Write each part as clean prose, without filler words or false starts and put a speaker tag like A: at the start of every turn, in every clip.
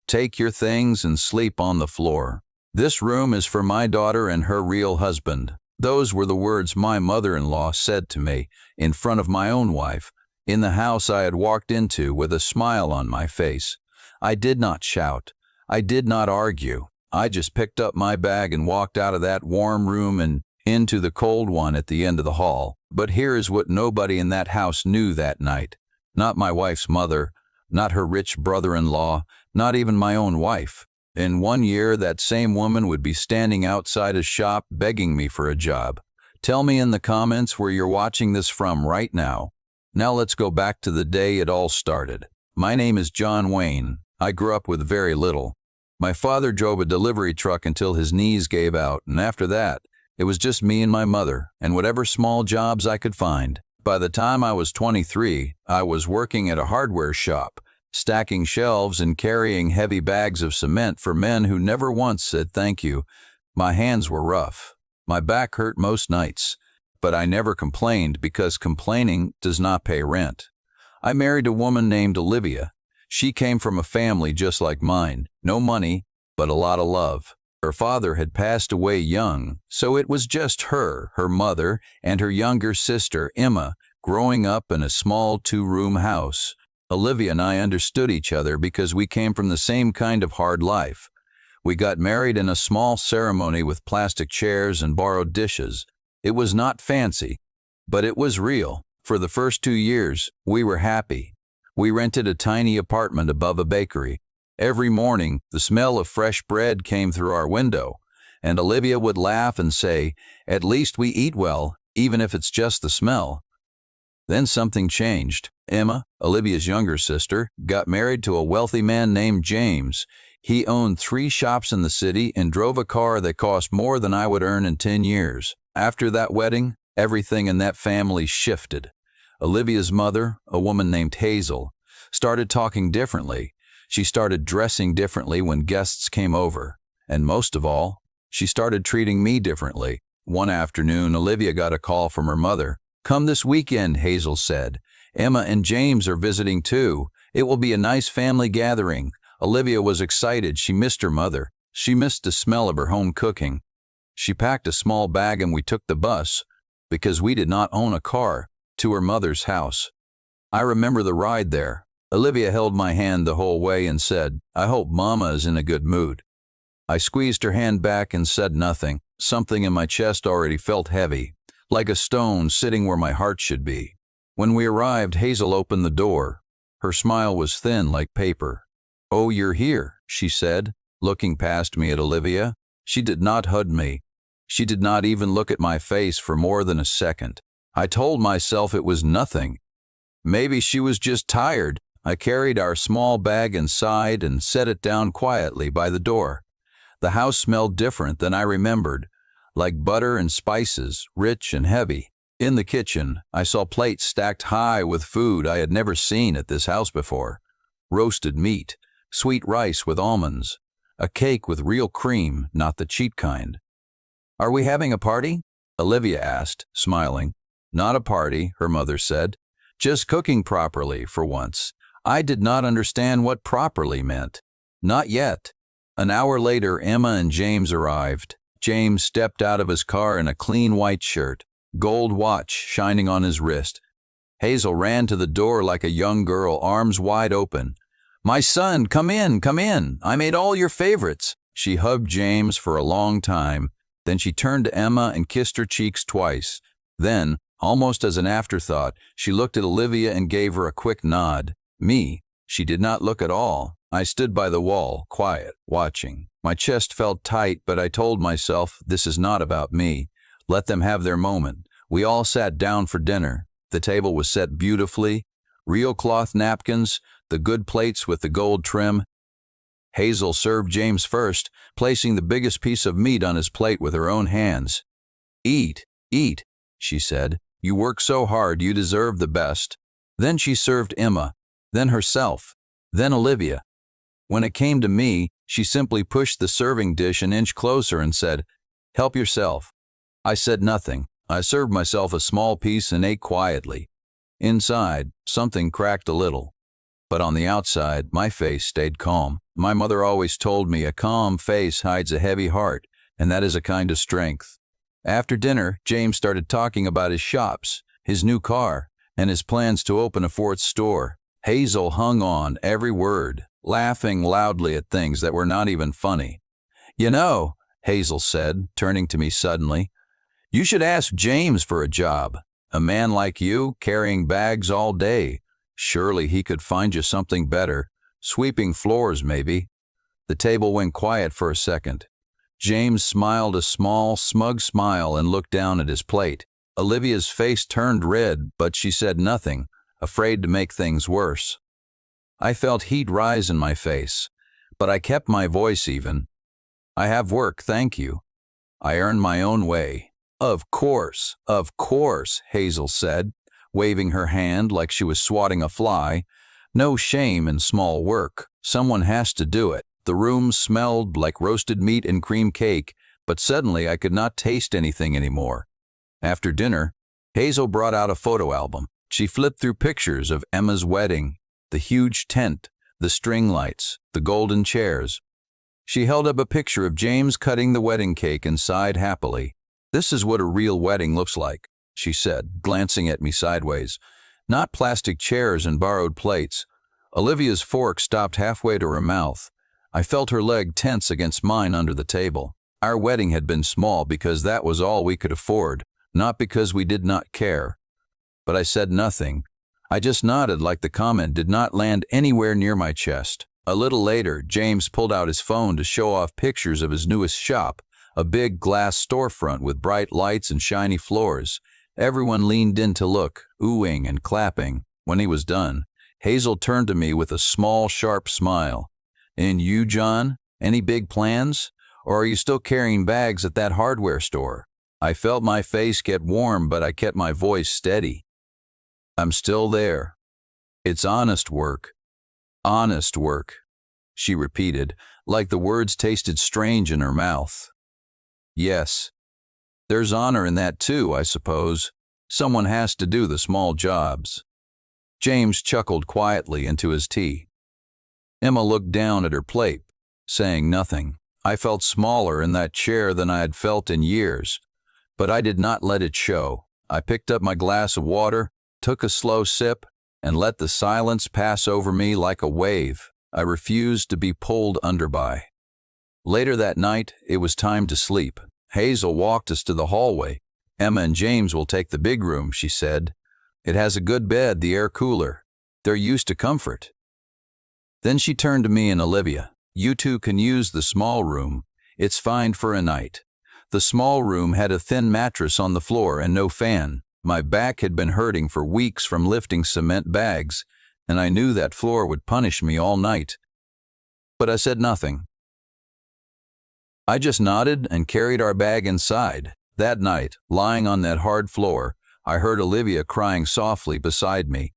A: Take your things and sleep on the floor. This room is for my daughter and her real husband." Those were the words my mother-in-law said to me in front of my own wife, in the house I had walked into with a smile on my face. I did not shout. I did not argue. I just picked up my bag and walked out of that warm room and into the cold one at the end of the hall. But here is what nobody in that house knew that night. Not my wife's mother, not her rich brother-in-law, not even my own wife. In 1 year, that same woman would be standing outside a shop begging me for a job. Tell me in the comments where you're watching this from right now. Now let's go back to the day it all started. My name is John Wayne. I grew up with very little. My father drove a delivery truck until his knees gave out, and after that, it was just me and my mother, and whatever small jobs I could find. By the time I was 23, I was working at a hardware shop, stacking shelves and carrying heavy bags of cement for men who never once said thank you. My hands were rough. My back hurt most nights, but I never complained because complaining does not pay rent. I married a woman named Olivia. She came from a family just like mine. No money, but a lot of love. Her father had passed away young, so it was just her mother, and her younger sister, Emma, growing up in a small 2-room house. Olivia and I understood each other because we came from the same kind of hard life. We got married in a small ceremony with plastic chairs and borrowed dishes. It was not fancy, but it was real. For the first 2 years, we were happy. We rented a tiny apartment above a bakery. Every morning, the smell of fresh bread came through our window, and Olivia would laugh and say, "At least we eat well, even if it's just the smell." Then something changed. Emma, Olivia's younger sister, got married to a wealthy man named James. He owned 3 shops in the city and drove a car that cost more than I would earn in 10 years. After that wedding, everything in that family shifted. Olivia's mother, a woman named Hazel, started talking differently. She started dressing differently when guests came over. And most of all, she started treating me differently. One afternoon, Olivia got a call from her mother. "Come this weekend," Hazel said. "Emma and James are visiting too. It will be a nice family gathering." Olivia was excited. She missed her mother. She missed the smell of her home cooking. She packed a small bag and we took the bus, because we did not own a car, to her mother's house. I remember the ride there. Olivia held my hand the whole way and said, "I hope Mama is in a good mood." I squeezed her hand back and said nothing. Something in my chest already felt heavy, like a stone sitting where my heart should be. When we arrived, Hazel opened the door. Her smile was thin like paper. "Oh, you're here," she said, looking past me at Olivia. She did not hug me. She did not even look at my face for more than a second. I told myself it was nothing. Maybe she was just tired. I carried our small bag inside and set it down quietly by the door. The house smelled different than I remembered, like butter and spices, rich and heavy. In the kitchen, I saw plates stacked high with food I had never seen at this house before. Roasted meat, sweet rice with almonds, a cake with real cream, not the cheap kind. "Are we having a party?" Olivia asked, smiling. "Not a party," her mother said. "Just cooking properly for once." I did not understand what properly meant. Not yet. An hour later, Emma and James arrived. James stepped out of his car in a clean white shirt, gold watch shining on his wrist. Hazel ran to the door like a young girl, arms wide open. "My son, come in, come in. I made all your favorites." She hugged James for a long time. Then she turned to Emma and kissed her cheeks twice. Then, almost as an afterthought, she looked at Olivia and gave her a quick nod. Me, she did not look at all. I stood by the wall, quiet, watching. My chest felt tight, but I told myself, this is not about me. Let them have their moment. We all sat down for dinner. The table was set beautifully. Real cloth napkins, the good plates with the gold trim. Hazel served James first, placing the biggest piece of meat on his plate with her own hands. "Eat, eat," she said. "You work so hard, you deserve the best." Then she served Emma, then herself, then Olivia. When it came to me, she simply pushed the serving dish an inch closer and said, "Help yourself." I said nothing. I served myself a small piece and ate quietly. Inside, something cracked a little. But on the outside, my face stayed calm. My mother always told me a calm face hides a heavy heart, and that is a kind of strength. After dinner, James started talking about his shops, his new car, and his plans to open a fourth store. Hazel hung on every word, laughing loudly at things that were not even funny. "You know," Hazel said, turning to me suddenly, "you should ask James for a job. A man like you, carrying bags all day. Surely he could find you something better. Sweeping floors, maybe." The table went quiet for a second. James smiled a small, smug smile and looked down at his plate. Olivia's face turned red, but she said nothing, afraid to make things worse. I felt heat rise in my face, but I kept my voice even. "I have work, thank you. I earn my own way." Of course," Hazel said, waving her hand like she was swatting a fly. "No shame in small work. Someone has to do it." The room smelled like roasted meat and cream cake, but suddenly I could not taste anything anymore. After dinner, Hazel brought out a photo album. She flipped through pictures of Emma's wedding, the huge tent, the string lights, the golden chairs. She held up a picture of James cutting the wedding cake and sighed happily. "This is what a real wedding looks like," she said, glancing at me sideways. "Not plastic chairs and borrowed plates." Olivia's fork stopped halfway to her mouth. I felt her leg tense against mine under the table. Our wedding had been small because that was all we could afford, not because we did not care. But I said nothing. I just nodded like the comment did not land anywhere near my chest. A little later, James pulled out his phone to show off pictures of his newest shop, a big glass storefront with bright lights and shiny floors. Everyone leaned in to look, oohing and clapping. When he was done, Hazel turned to me with a small, sharp smile. "And you, John? Any big plans? Or are you still carrying bags at that hardware store?" I felt my face get warm, but I kept my voice steady. "I'm still there. It's honest work." "Honest work," she repeated, like the words tasted strange in her mouth. "Yes. There's honor in that too, I suppose. Someone has to do the small jobs." James chuckled quietly into his tea. Emma looked down at her plate, saying nothing. I felt smaller in that chair than I had felt in years, but I did not let it show. I picked up my glass of water, took a slow sip, and let the silence pass over me like a wave. I refused to be pulled under by. Later that night, it was time to sleep. Hazel walked us to the hallway. "Emma and James will take the big room," she said. "It has a good bed, the air cooler. They're used to comfort." Then she turned to me and Olivia. "You two can use the small room. It's fine for a night." The small room had a thin mattress on the floor and no fan. My back had been hurting for weeks from lifting cement bags, and I knew that floor would punish me all night. But I said nothing. I just nodded and carried our bag inside. That night, lying on that hard floor, I heard Olivia crying softly beside me.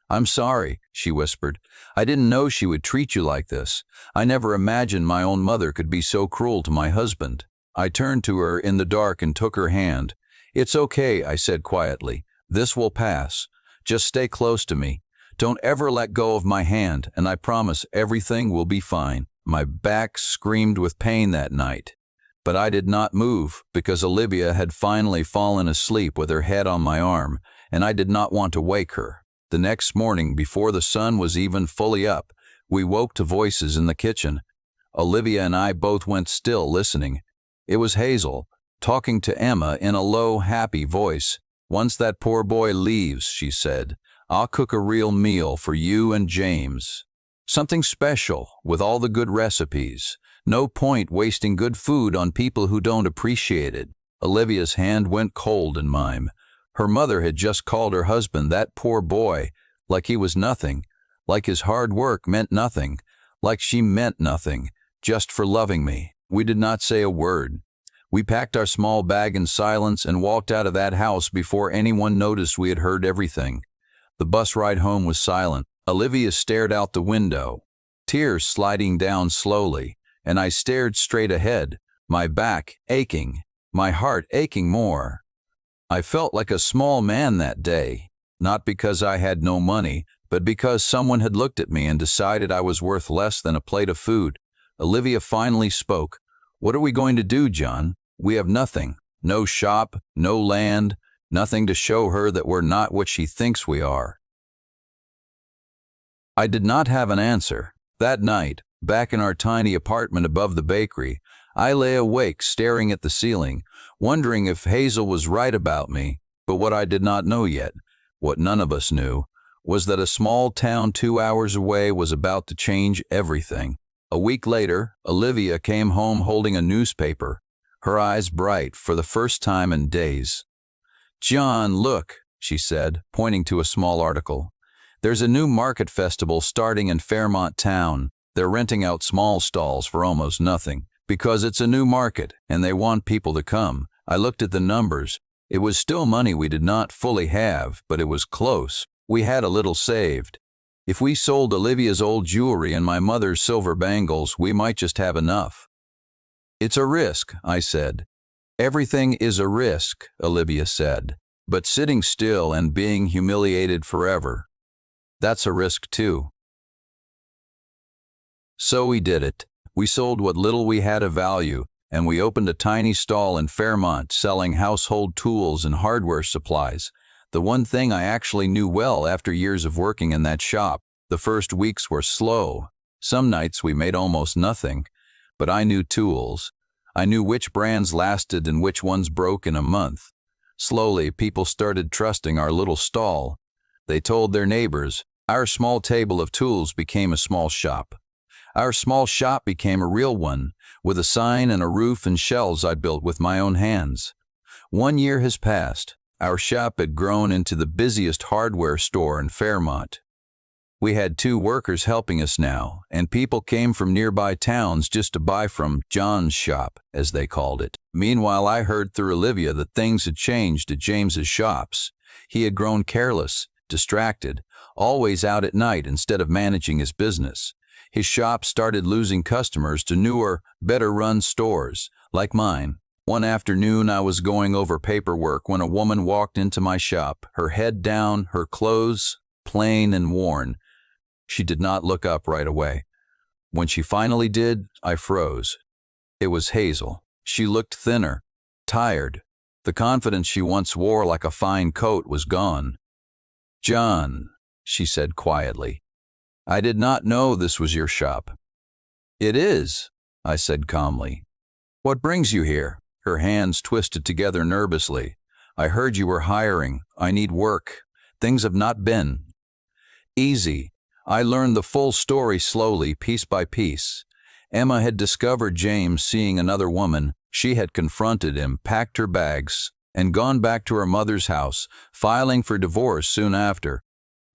A: "I'm sorry," she whispered. "I didn't know she would treat you like this. I never imagined my own mother could be so cruel to my husband." I turned to her in the dark and took her hand. "It's okay," I said quietly. "This will pass. Just stay close to me. Don't ever let go of my hand, and I promise everything will be fine." My back screamed with pain that night, but I did not move because Olivia had finally fallen asleep with her head on my arm, and I did not want to wake her. The next morning, before the sun was even fully up, we woke to voices in the kitchen. Olivia and I both went still, listening. It was Hazel, talking to Emma in a low, happy voice. "Once that poor boy leaves," she said, "I'll cook a real meal for you and James. Something special, with all the good recipes. No point wasting good food on people who don't appreciate it." Olivia's hand went cold in mine. Her mother had just called her husband "that poor boy," like he was nothing, like his hard work meant nothing, like she meant nothing, just for loving me. We did not say a word. We packed our small bag in silence and walked out of that house before anyone noticed we had heard everything. The bus ride home was silent. Olivia stared out the window, tears sliding down slowly, and I stared straight ahead, my back aching, my heart aching more. I felt like a small man that day, not because I had no money, but because someone had looked at me and decided I was worth less than a plate of food. Olivia finally spoke. "What are we going to do, John? We have nothing. No shop, no land, nothing to show her that we're not what she thinks we are." I did not have an answer. That night, back in our tiny apartment above the bakery, I lay awake staring at the ceiling, wondering if Hazel was right about me. But what I did not know yet, what none of us knew, was that a small town 2 hours away was about to change everything. A week later, Olivia came home holding a newspaper, her eyes bright for the first time in days. "John, look," she said, pointing to a small article. "There's a new market festival starting in Fairmont town. They're renting out small stalls for almost nothing, because it's a new market and they want people to come." I looked at the numbers. It was still money we did not fully have, but it was close. We had a little saved. If we sold Olivia's old jewelry and my mother's silver bangles, we might just have enough. "It's a risk," I said. "Everything is a risk," Olivia said. "But sitting still and being humiliated forever, that's a risk too." So we did it. We sold what little we had of value, and we opened a tiny stall in Fairmont selling household tools and hardware supplies. The one thing I actually knew well after years of working in that shop. The first weeks were slow. Some nights we made almost nothing. But I knew tools. I knew which brands lasted and which ones broke in a month. Slowly, people started trusting our little stall. They told their neighbors. Our small table of tools became a small shop. Our small shop became a real one, with a sign and a roof and shelves I'd built with my own hands. 1 year has passed. Our shop had grown into the busiest hardware store in Fairmont. We had 2 workers helping us now, and people came from nearby towns just to buy from John's shop, as they called it. Meanwhile, I heard through Olivia that things had changed at James's shops. He had grown careless, distracted, always out at night instead of managing his business. His shop started losing customers to newer, better-run stores, like mine. One afternoon, I was going over paperwork when a woman walked into my shop, her head down, her clothes plain and worn. She did not look up right away. When she finally did, I froze. It was Hazel. She looked thinner, tired. The confidence she once wore like a fine coat was gone. "John," she said quietly, "I did not know this was your shop." "It is," I said calmly. "What brings you here?" Her hands twisted together nervously. "I heard you were hiring. I need work. Things have not been easy." I learned the full story slowly, piece by piece. Emma had discovered James seeing another woman. She had confronted him, packed her bags, and gone back to her mother's house, filing for divorce soon after.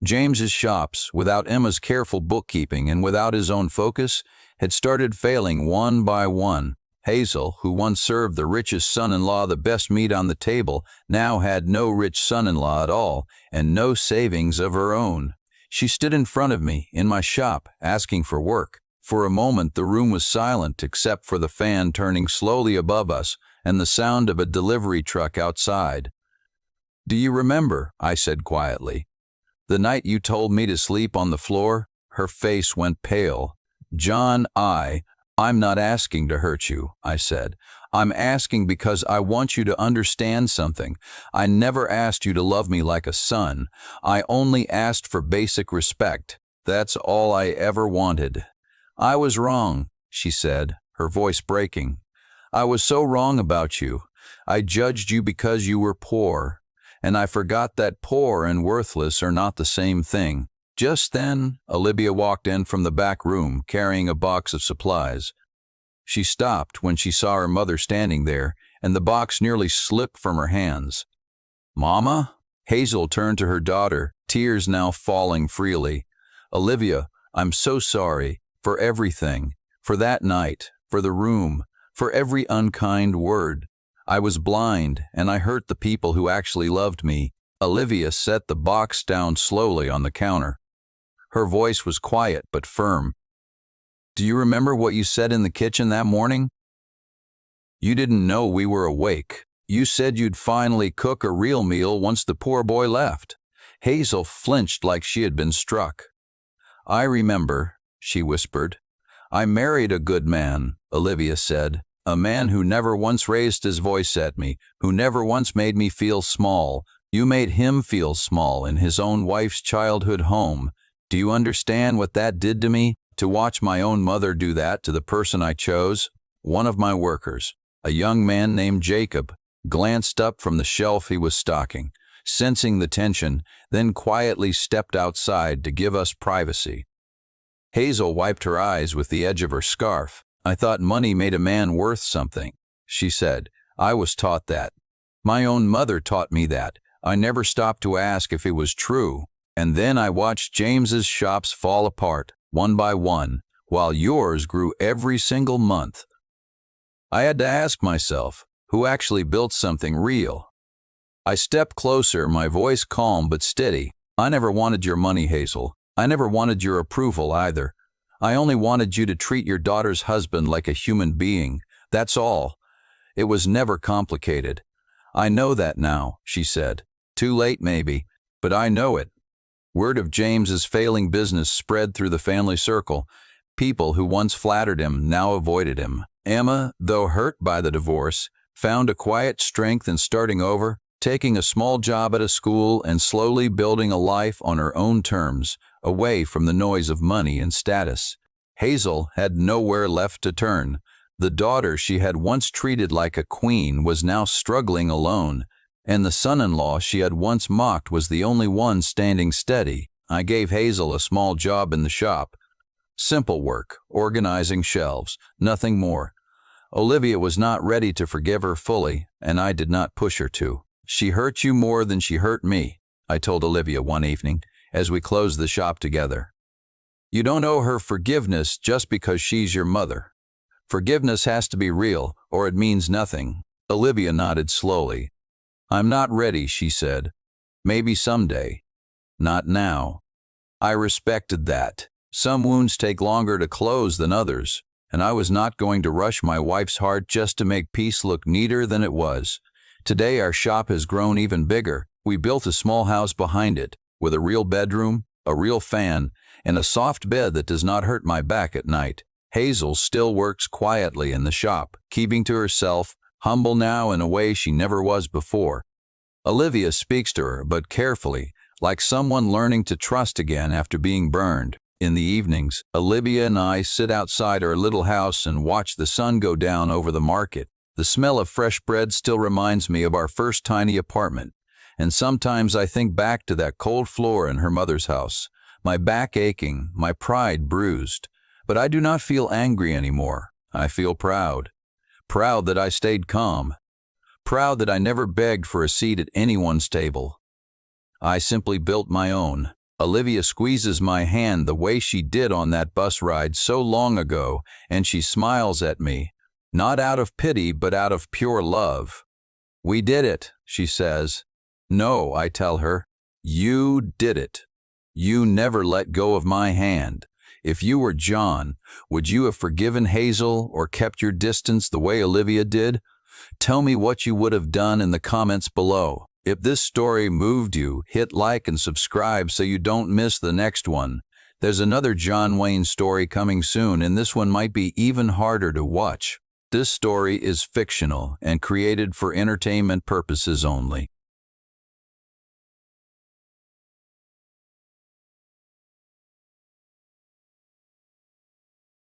A: James's shops, without Emma's careful bookkeeping and without his own focus, had started failing one by one. Hazel, who once served the richest son-in-law the best meat on the table, now had no rich son-in-law at all, and no savings of her own. She stood in front of me, in my shop, asking for work. For a moment the room was silent except for the fan turning slowly above us and the sound of a delivery truck outside. "Do you remember?" I said quietly. "The night you told me to sleep on the floor?" Her face went pale. "John, I'm not asking to hurt you," I said. "I'm asking because I want you to understand something. I never asked you to love me like a son. I only asked for basic respect. That's all I ever wanted." "I was wrong," she said, her voice breaking. "I was so wrong about you. I judged you because you were poor, and I forgot that poor and worthless are not the same thing." Just then, Olivia walked in from the back room, carrying a box of supplies. She stopped when she saw her mother standing there, and the box nearly slipped from her hands. "Mama?" Hazel turned to her daughter, tears now falling freely. "Olivia, I'm so sorry, for everything, for that night, for the room, for every unkind word. I was blind, and I hurt the people who actually loved me." Olivia set the box down slowly on the counter. Her voice was quiet but firm. "Do you remember what you said in the kitchen that morning? You didn't know we were awake. You said you'd finally cook a real meal once the poor boy left. Hazel flinched like she had been struck. "I remember," she whispered. "I married a good man," Olivia said. "A man who never once raised his voice at me, who never once made me feel small. You made him feel small in his own wife's childhood home. Do you understand what that did to me? To watch my own mother do that to the person I chose?" One of my workers, a young man named Jacob, glanced up from the shelf he was stocking, sensing the tension, then quietly stepped outside to give us privacy. Hazel wiped her eyes with the edge of her scarf. "I thought money made a man worth something," she said. "I was taught that. My own mother taught me that. I never stopped to ask if it was true. And then I watched James's shops fall apart, one by one, while yours grew every single month. I had to ask myself, who actually built something real?" I stepped closer, my voice calm but steady. "I never wanted your money, Hazel. I never wanted your approval either. I only wanted you to treat your daughter's husband like a human being. That's all. It was never complicated." "I know that now," she said. "Too late maybe, but I know it." Word of James's failing business spread through the family circle. People who once flattered him now avoided him. Emma, though hurt by the divorce, found a quiet strength in starting over, taking a small job at a school and slowly building a life on her own terms, away from the noise of money and status. Hazel had nowhere left to turn. The daughter she had once treated like a queen was now struggling alone, and the son-in-law she had once mocked was the only one standing steady. I gave Hazel a small job in the shop. Simple work, organizing shelves, nothing more. Olivia was not ready to forgive her fully, and I did not push her to. "She hurt you more than she hurt me," I told Olivia one evening, as we closed the shop together. "You don't owe her forgiveness just because she's your mother. Forgiveness has to be real, or it means nothing." Olivia nodded slowly. "I'm not ready," she said. "Maybe someday. Not now." I respected that. Some wounds take longer to close than others, and I was not going to rush my wife's heart just to make peace look neater than it was. Today our shop has grown even bigger. We built a small house behind it, with a real bedroom, a real fan, and a soft bed that does not hurt my back at night. Hazel still works quietly in the shop, keeping to herself, humble now in a way she never was before. Olivia speaks to her, but carefully, like someone learning to trust again after being burned. In the evenings, Olivia and I sit outside our little house and watch the sun go down over the market. The smell of fresh bread still reminds me of our first tiny apartment, and sometimes I think back to that cold floor in her mother's house, my back aching, my pride bruised. But I do not feel angry anymore. I feel proud. Proud that I stayed calm. Proud that I never begged for a seat at anyone's table. I simply built my own. Olivia squeezes my hand the way she did on that bus ride so long ago, and she smiles at me, not out of pity but out of pure love. "We did it," she says. "No," I tell her. "You did it. You never let go of my hand. If you were John, would you have forgiven Hazel or kept your distance the way Olivia did? Tell me what you would have done in the comments below. If this story moved you, hit like and subscribe so you don't miss the next one. There's another John Wayne story coming soon, and this one might be even harder to watch. This story is fictional and created for entertainment purposes only.